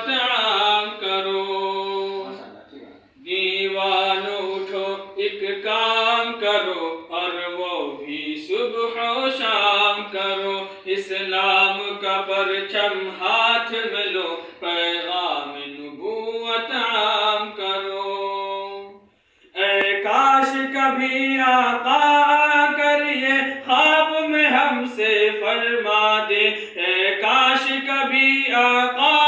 नबूवत आम करो। दीवानो उठो एक काम करो और वो भी सुबह और शाम करो। इस्लाम का परचम हाथ में लो, पैगाम नबूवत आम करो। ऐ काश कभी आका करिए ख्वाब में हमसे फरमा दे। ऐ काश कभी आका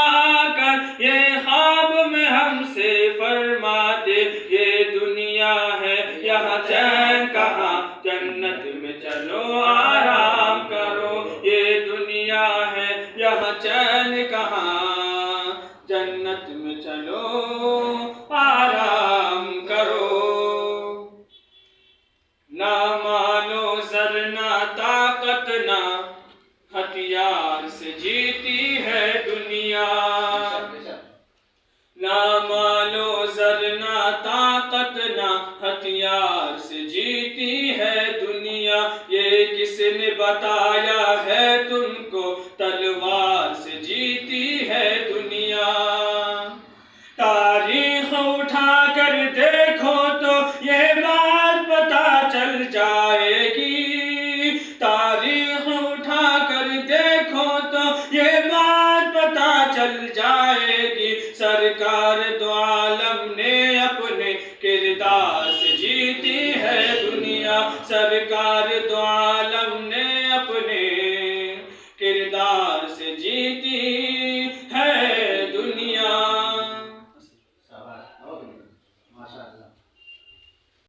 कर ये ख्वाब में हमसे फरमा दे। ये दुनिया है यहाँ चैन कहाँ, जन्नत में चलो आराम करो। ये दुनिया है यहाँ चैन कहाँ, जन्नत में चलो आराम करो। ना मानो सर ना ताकत ना हथियार से जीती है दुनिया। ना मानो सर ना ताकत ना हथियार से जीती है दुनिया। ये किसने बताया है तुमको, तलवार से जीती है दुनिया। तारीख उठा कर देखो तो ये बात पता चल जाएगी। तारीख उठा कर देखो तो ये बात पता चल जाएगी।